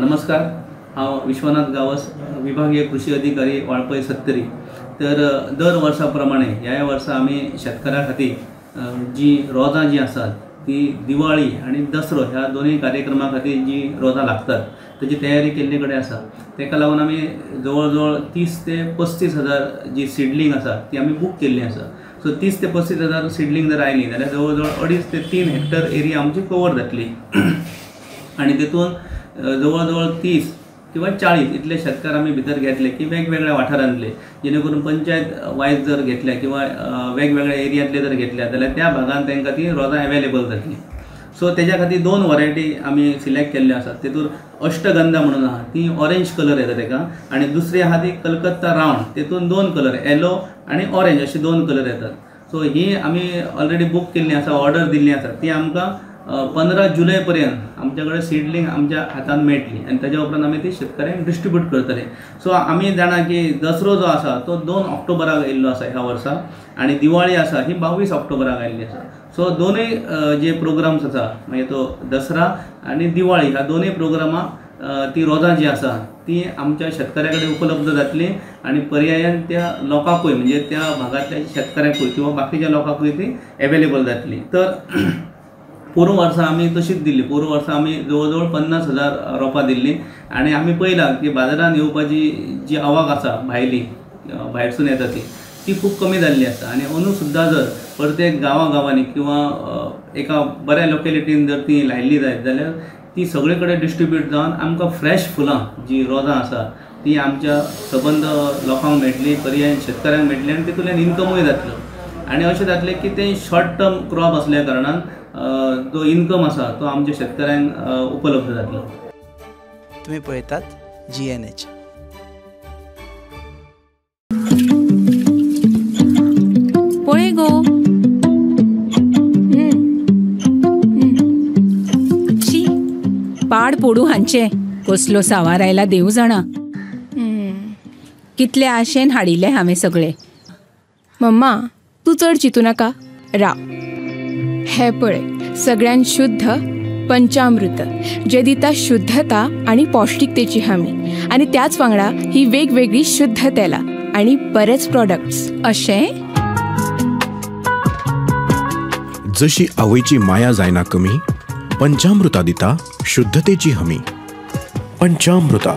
नमस्कार, हांव विश्वनाथ गावस, विभागीय कृषी अधिकारी वाळपय सत्तरी। तर दर वर्सा प्रमाणे ह्या वर्सा आमी शेतकऱ्या खातीर जी रोजां जी आसात ती दिवाळी आणि दसरो ह्या दोन्ही कार्यक्रमा खातीर जी रोजां लागतात ताची तयारी केल्ले कडेन आसा। तेका लागून आमी जवळ जवळ 30 ते 35 हजार जी सीडलिंग आसा ती आमी बूक केल्ली आसा। सो 30 ते 35 हजार सीडलिंग जर आयली जाल्यार जवळ जवळ 2.5 ते 3 हेक्टर एरिया आमची कवर जातली आणि तेतून जवळ जवळ 30 किंवा 40 इतले शेतकार आमी भितर घेतले की वेगवेगळ्या वाठारांतले, जेणे करून पंचायत वायज जर घेतल्या किंवा वेगवेगळ्या एरियांतले जर घेतल्या जाल्यार त्या भागांत तांकां ती रोजां अवेलेबल जातली। सो तेज्या खातीर 2 वरायटी आमी सिलेक्ट केल्ले आसात। तेतून अष्टगंधा म्हणून आहा ती ऑरेंज कलर येता तेका, आणि दुसरी आहा ती कलकत्ता रावंड, तेतून 2 कलर येलो आणि ऑरेंज अशे 2 कलर येतात। सो ही आमी ऑलरेडी बूक केल्ली आसा, ऑर्डर दिल्ली आसा। ती आमकां 15 जुलै पर्यंत आमच्या कडेन सीडलिंग आमच्या हातान मेळटली आणि ताच्या उपरांत आमी ती शेतकऱ्यांक डिस्ट्रीब्यूट करतले। सो आमी जाणा की दसरो जो आसा तो 2 ऑक्टोबराक येयल्लो आसा ह्या वर्सा, आणि दिवाळी आसा ही 22 ऑक्टोबराक आयिल्ली आसा। सो दोनूय जे प्रोग्राम्स आसा, मागीर तो दसरा आणि दिवाळी ह्या दोनूय प्रोग्रामां ती रोजां जी आसा ती आमच्या शेतकऱ्या कडेन उपलब्ध जातली आणि पर्यायान त्या लोकांकूय म्हणजे त्या भागातल्या शेतकऱ्यांकूय किंवा बाकीच्या लोकांकूय ती अवेलेबल जातली। तर पोरूं वर्सा आमी तशीच दिल्ली। पोरूं वर्सा आमी जवळ जवळ 50,000 रोपां दिल्ली, आणि आमी पळयलां की बाजारांत येवपाची जी आवक आसा भायरसून येता ती खूब कमी जाल्ली आसा। आणि अंदू सुद्दां जर प्रत्येक गांवांनी किंवा एका बऱ्या लोकेलिटीन जर ती लायिल्ली जायत जाल्यार ती सगळे कडेन डिस्ट्रीब्यूट जावन आमकां फ्रेश फुलां जी रोजां आसा ती आमच्या सबंद लोकांक मेळटली, पर्याय शेतकऱ्यांक मेळटली, आणि तितूंतल्यान इनकमूय जातलो। आणि अशें जातलें की ते शॉर्ट टर्म क्रॉप असल्या कारणान जो इनकम आसा तो आमच्या शेतकऱ्यांक उपलब्ध जातलो। तुम्ही पळयतात GNH। पळय गो, शी पाड पडू हांचे, कसलो सावार आयला देव जाणा। कितले आशेन हाडिल्ले हांवें सगळे। मम्मा तू चड चितू नाका, राव हे पळय सगळ्यात शुद्ध पंचामृत जे दिता शुद्धता आणि पौष्टिकतेची हमी, आणि त्याच वांगडा ही वेगवेगळी शुद्ध तेलां आणि बरेच प्रोडक्ट्स अशे जशी आवयची माया जायना कमी, पंचामृता दिता शुद्धतेची हमी। पंचामृता।